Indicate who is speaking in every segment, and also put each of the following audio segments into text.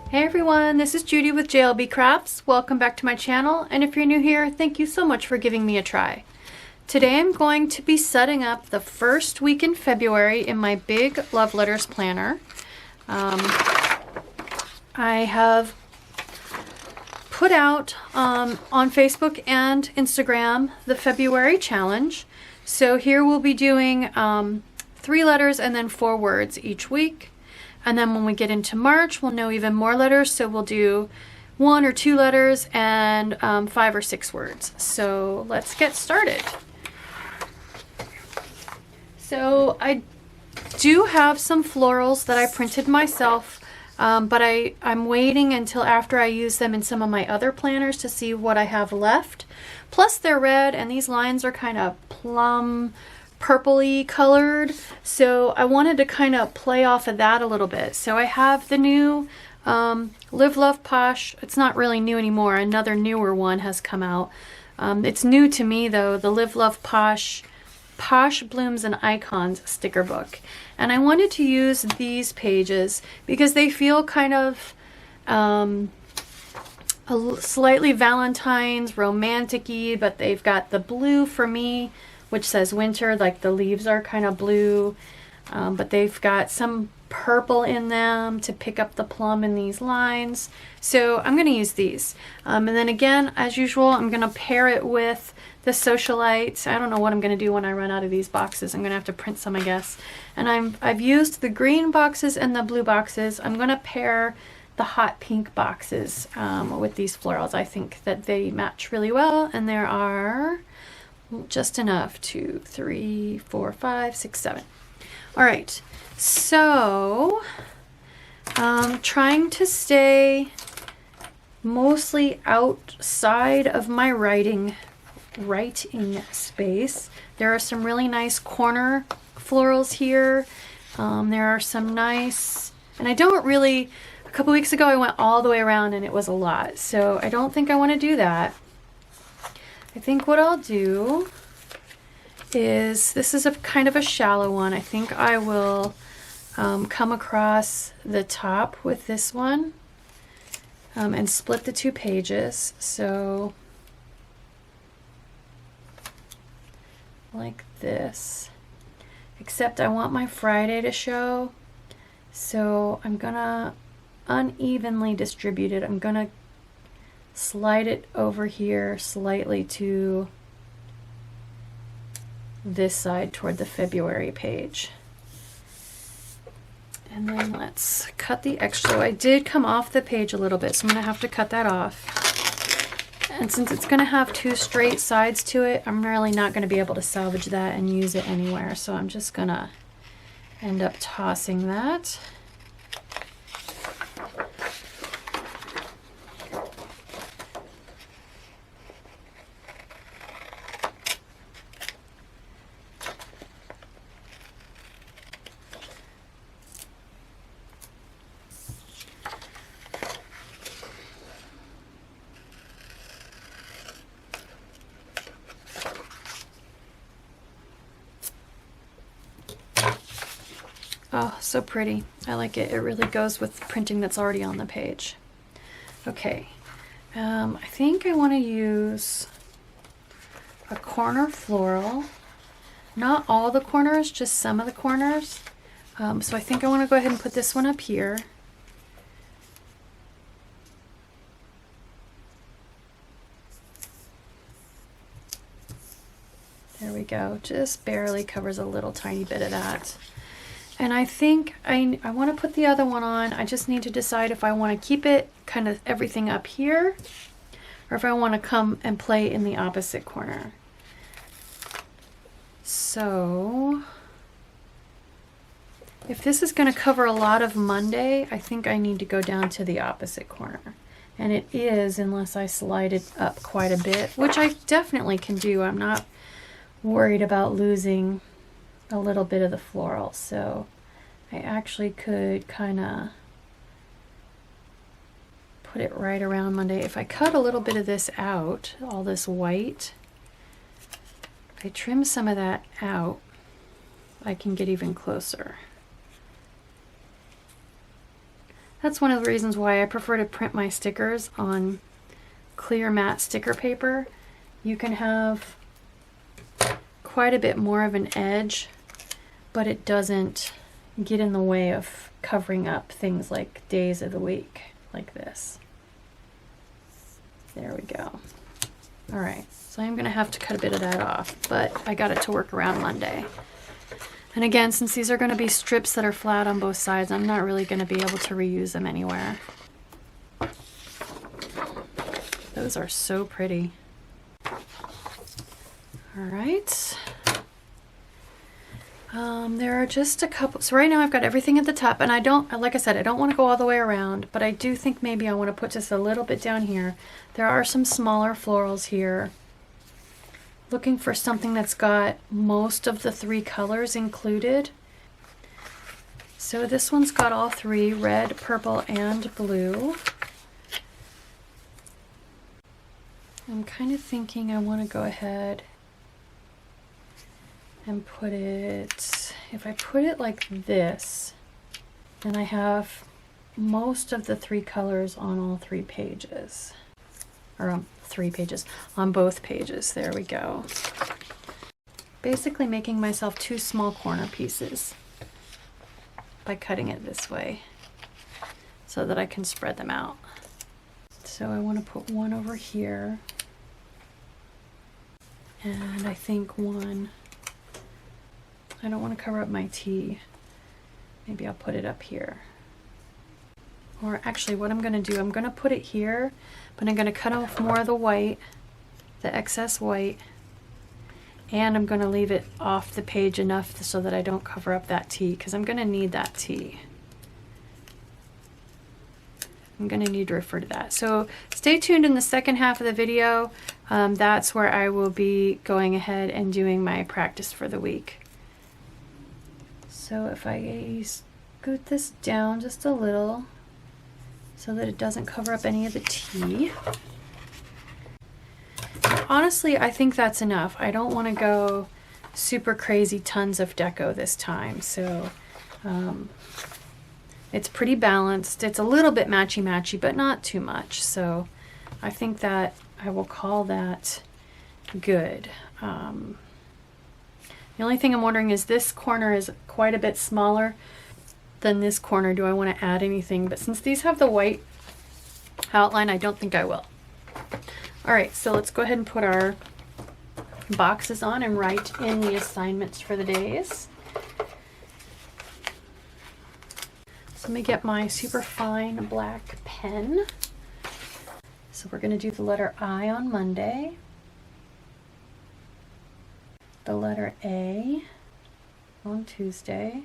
Speaker 1: Hey everyone, this is Judy with JLBCrafts. Welcome back to my channel, and if you're new here, thank you so much for giving me a try. Today I'm going to be setting up the first week in February in my big Love Letters planner. I have put out on Facebook and Instagram the February challenge. So here we'll be doing 3 letters and then 4 words each week. And then when we get into March, we'll know even more letters. So we'll do 1 or 2 letters and 5 or 6 words. So let's get started. So I do have some florals that I printed myself, but I'm waiting until after I use them in some of my other planners to see what I have left. Plus they're red and these lines are kind of plum purpley colored, so I wanted to kind of play off of that a little bit. So I have the new Live Love Posh. It's not really new anymore, another newer one has come out. It's new to me though, the Live Love Posh Blooms and Icons sticker book, and I wanted to use these pages because they feel kind of slightly Valentine's romantic-y, but they've got the blue for me, which says winter, like the leaves are kind of blue, but they've got some purple in them to pick up the plum in these lines. So I'm going to use these. And then again, as usual, I'm going to pair it with the Socialites. I don't know what I'm going to do when I run out of these boxes. I'm going to have to print some, I guess. And I've used the green boxes and the blue boxes. I'm going to pair the hot pink boxes with these florals. I think that they match really well, and there are just enough. 2, 3, 4, 5, 6, 7. All right, so trying to stay mostly outside of my writing space. There are some really nice corner florals here. There are some nice, and I don't really, a couple weeks ago I went all the way around and it was a lot, so I don't think I want to do that. I think what I'll do is, this is a kind of a shallow one. I think I will come across the top with this one and split the 2 pages. So like this, except I want my Friday to show. So I'm gonna unevenly distribute it. I'm gonna slide it over here slightly to this side toward the February page. And then let's cut the extra. I did come off the page a little bit, so I'm going to have to cut that off. And since it's going to have 2 straight sides to it, I'm really not going to be able to salvage that and use it anywhere. So I'm just going to end up tossing that. Oh, so pretty. I like it. It really goes with printing that's already on the page. Okay, I think I want to use a corner floral. Not all the corners, just some of the corners. So I think I want to go ahead and put this one up here. There we go. Just barely covers a little tiny bit of that. And I think I want to put the other one on. I just need to decide if I want to keep it kind of everything up here, or if I want to come and play in the opposite corner. So if this is going to cover a lot of Monday, I think I need to go down to the opposite corner. And it is, unless I slide it up quite a bit, which I definitely can do. I'm not worried about losing a little bit of the floral, so I actually could kind of put it right around Monday. If I cut a little bit of this out, all this white, if I trim some of that out, I can get even closer. That's one of the reasons why I prefer to print my stickers on clear matte sticker paper. You can have quite a bit more of an edge, but it doesn't get in the way of covering up things like days of the week like this. There we go. All right, so I'm gonna have to cut a bit of that off, but I got it to work around Monday. And again, since these are gonna be strips that are flat on both sides, I'm not really gonna be able to reuse them anywhere. Those are so pretty. All right. There are just a couple. So right now I've got everything at the top, and I don't, like I said, I don't want to go all the way around, but I do think maybe I want to put just a little bit down here. There are some smaller florals here. Looking for something that's got most of the 3 colors included. So this one's got all 3, red, purple, and blue. I'm kind of thinking I want to go ahead and put it, if I put it like this, then I have most of the 3 colors on all 3 pages, or on 3 pages, on both pages. There we go. Basically making myself 2 small corner pieces by cutting it this way so that I can spread them out. So I want to put one over here, and I think one, I don't want to cover up my T. Maybe I'll put it up here. Or actually what I'm going to do, I'm going to put it here, but I'm going to cut off more of the white, the excess white, and I'm going to leave it off the page enough so that I don't cover up that T, because I'm going to need that T. I'm going to need to refer to that. So stay tuned in the second half of the video. That's where I will be going ahead and doing my practice for the week. So if I scoot this down just a little so that it doesn't cover up any of the T. Honestly, I think that's enough. I don't want to go super crazy tons of deco this time. So it's pretty balanced. It's a little bit matchy-matchy, but not too much. So I think that I will call that good. The only thing I'm wondering is this corner is quite a bit smaller than this corner. Do I want to add anything? But since these have the white outline, I don't think I will. All right, so let's go ahead and put our boxes on and write in the assignments for the days. So let me get my super fine black pen. So we're going to do the letter I on Monday, the letter A on Tuesday,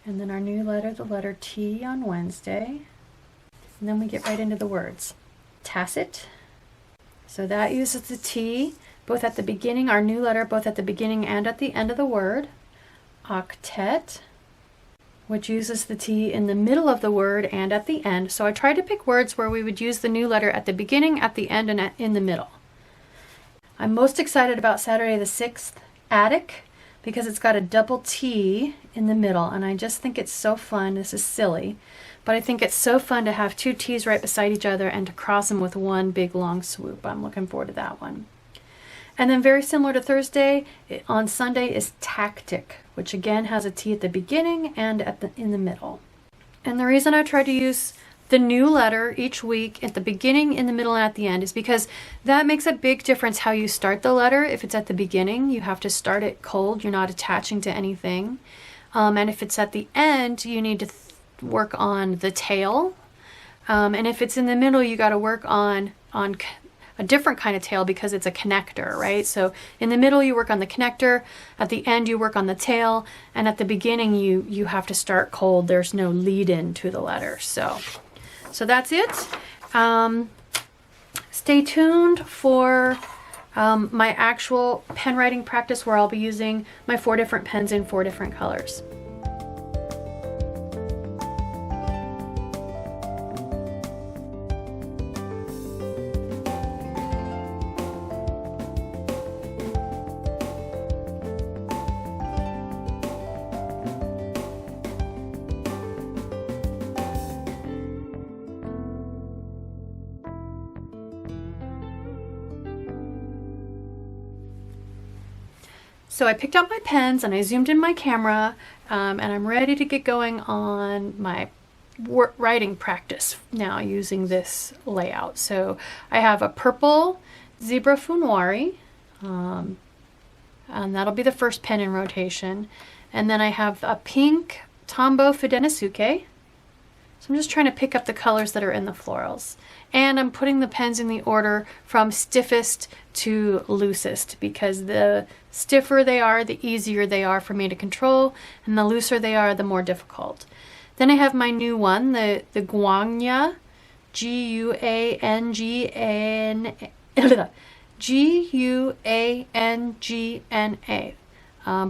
Speaker 1: and then our new letter, the letter T, on Wednesday. And then we get right into the words. Tacit, so that uses the T both at the beginning, our new letter both at the beginning and at the end of the word. Octet, which uses the T in the middle of the word and at the end. So I tried to pick words where we would use the new letter at the beginning, at the end, and in the middle. I'm most excited about Saturday the 6th, attic, because it's got a double T in the middle, and I just think it's so fun. This is silly, but I think it's so fun to have 2 T's right beside each other and to cross them with one big long swoop. I'm looking forward to that one. And then very similar to Thursday, on Sunday is tactic, which again has a T at the beginning and in the middle. And the reason I try to use the new letter each week at the beginning, in the middle, and at the end is because that makes a big difference how you start the letter. If it's at the beginning, you have to start it cold. You're not attaching to anything. And if it's at the end, you need to work on the tail. And if it's in the middle, you got to work on a different kind of tail because it's a connector, right? So in the middle, you work on the connector. At the end, you work on the tail. And at the beginning, you have to start cold. There's no lead in to the letter. So that's it. Stay tuned for my actual pen writing practice where I'll be using my 4 different pens in 4 different colors. So I picked out my pens and I zoomed in my camera, and I'm ready to get going on my writing practice now using this layout. So I have a purple zebra Funwari, and that'll be the first pen in rotation. And then I have a pink Tombow Fudenosuke. So I'm just trying to pick up the colors that are in the florals. And I'm putting the pens in the order from stiffest to loosest, because the stiffer they are, the easier they are for me to control, and the looser they are, the more difficult. Then I have my new one, the Guangna, Guangna,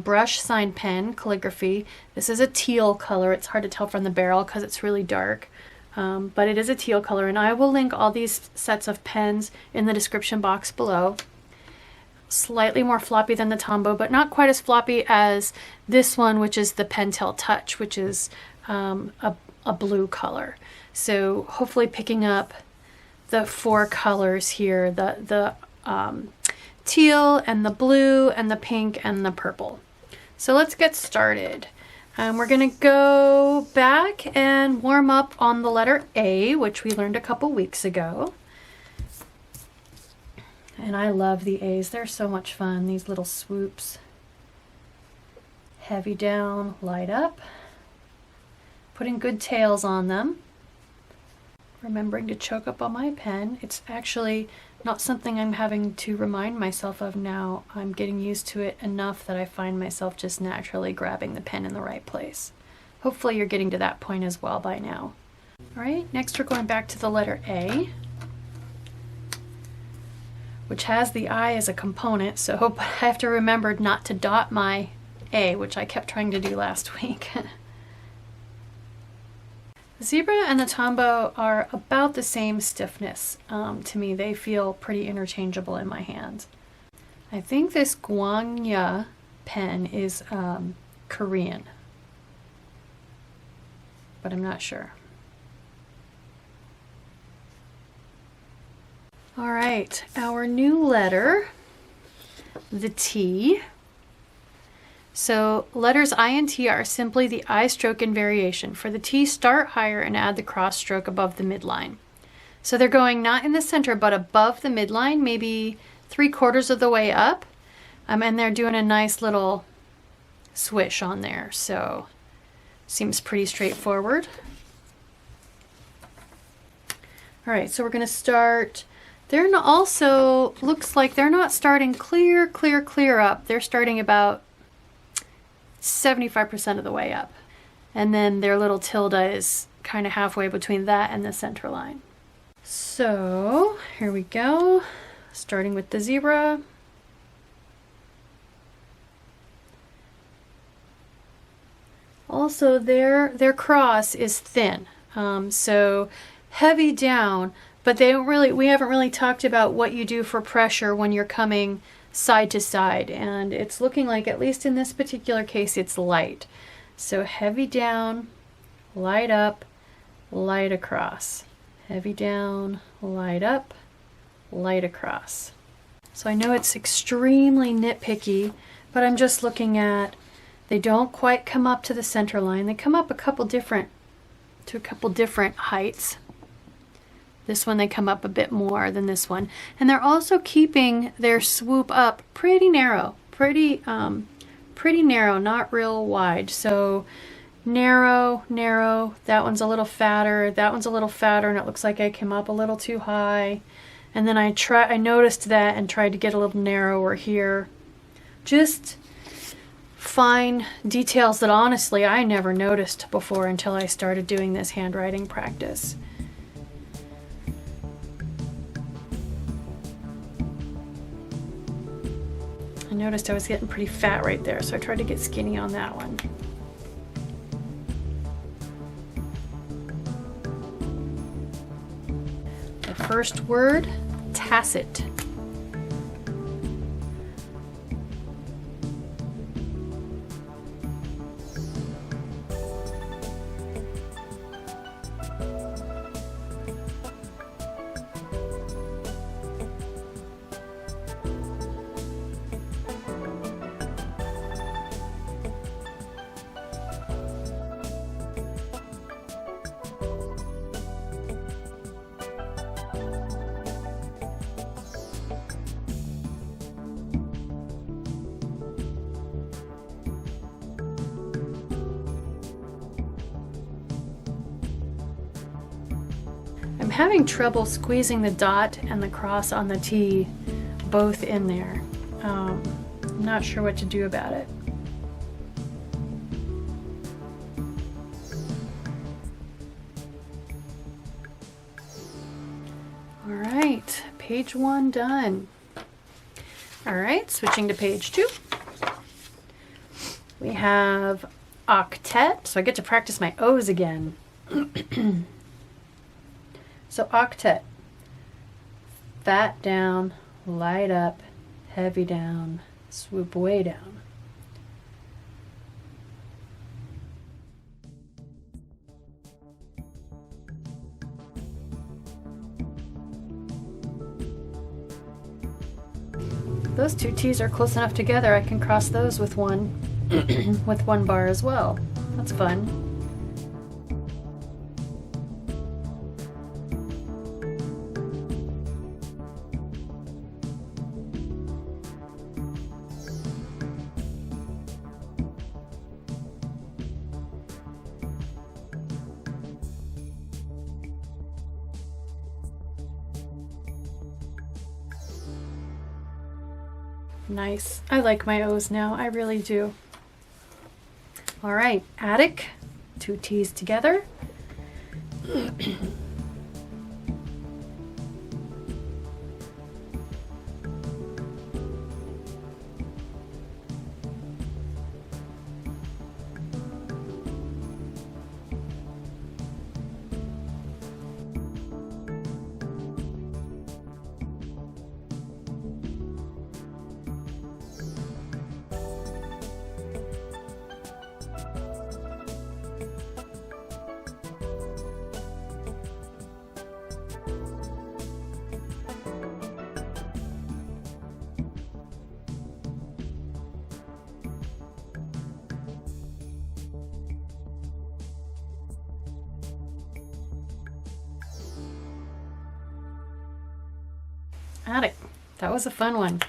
Speaker 1: brush sign pen, calligraphy. This is a teal color. It's hard to tell from the barrel because it's really dark, but it is a teal color, and I will link all these sets of pens in the description box below. Slightly more floppy than the Tombow, but not quite as floppy as this one, which is the Pentel Touch, which is a blue color. So hopefully picking up the 4 colors here, the teal and the blue and the pink and the purple. So let's get started. We're gonna go back and warm up on the letter A, which we learned a couple weeks ago. And I love the A's. They're so much fun, these little swoops. Heavy down, light up. Putting good tails on them. Remembering to choke up on my pen. It's actually not something I'm having to remind myself of now. I'm getting used to it enough that I find myself just naturally grabbing the pen in the right place. Hopefully you're getting to that point as well by now. All right, next we're going back to the letter A, which has the I as a component, so I have to remember not to dot my A, which I kept trying to do last week. The zebra and the Tombow are about the same stiffness to me. They feel pretty interchangeable in my hands. I think this Guangna pen is Korean, but I'm not sure. All right, our new letter, the T. So letters I and T are simply the I stroke in variation. For the T, start higher and add the cross stroke above the midline. So they're going not in the center, but above the midline, maybe 3/4 of the way up. And they're doing a nice little swish on there. So seems pretty straightforward. All right, so we're gonna start. They're also, looks like they're not starting clear up. They're starting about 75% of the way up. And then their little tilde is kind of halfway between that and the center line. So here we go, starting with the zebra. Also their cross is thin, so heavy down, but we haven't really talked about what you do for pressure when you're coming side to side, and it's looking like, at least in this particular case, it's light. So heavy down, light up, light across. Heavy down, light up, light across. So I know it's extremely nitpicky, but I'm just looking at, they don't quite come up to the center line. They come up to a couple different heights. This one, they come up a bit more than this one. And they're also keeping their swoop up pretty narrow, pretty narrow, not real wide. So narrow, narrow, that one's a little fatter, that one's a little fatter, and it looks like I came up a little too high. And then I noticed that and tried to get a little narrower here. Just fine details that honestly I never noticed before until I started doing this handwriting practice. I noticed I was getting pretty fat right there, so I tried to get skinny on that one. The first word, tacit. I'm having trouble squeezing the dot and the cross on the T both in there. I'm not sure what to do about it. All right, page 1 done. All right, switching to page 2. We have octet, so I get to practice my O's again. So octet, fat down, light up, heavy down, swoop way down. Those two T's are close enough together I can cross those with one with one bar as well. That's fun. Nice. I like my O's now. I really do. All right, attic, 2 T's together. Attic. That was a fun one.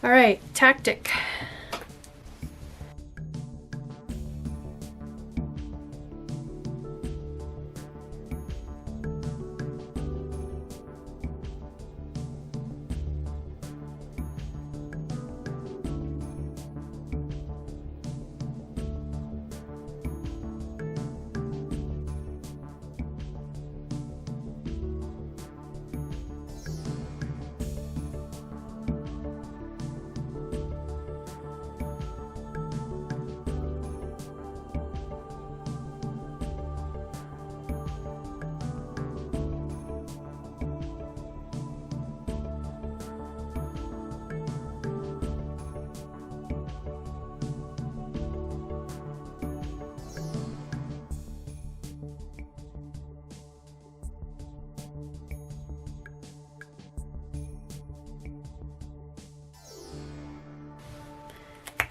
Speaker 1: All right, tactic.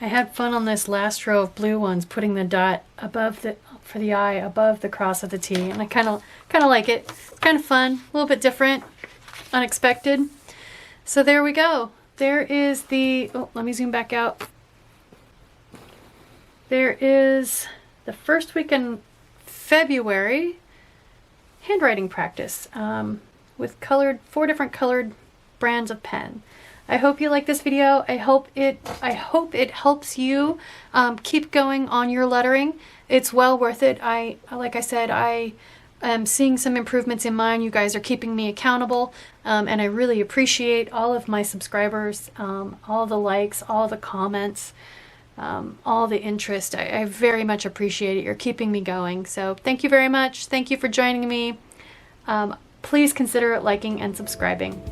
Speaker 1: I had fun on this last row of blue ones, putting the dot above the, for the eye, above the cross of the T, and I kind of like it. Kind of fun, a little bit different, unexpected. So there we go. There is the, oh, let me zoom back out. There is the first week in February handwriting practice with 4 different colored brands of pen. I hope you like this video. I hope it helps you keep going on your lettering. It's well worth it. Like I said, I am seeing some improvements in mine. You guys are keeping me accountable, and I really appreciate all of my subscribers, all the likes, all the comments, all the interest. I very much appreciate it. You're keeping me going. So thank you very much. Thank you for joining me. Please consider liking and subscribing.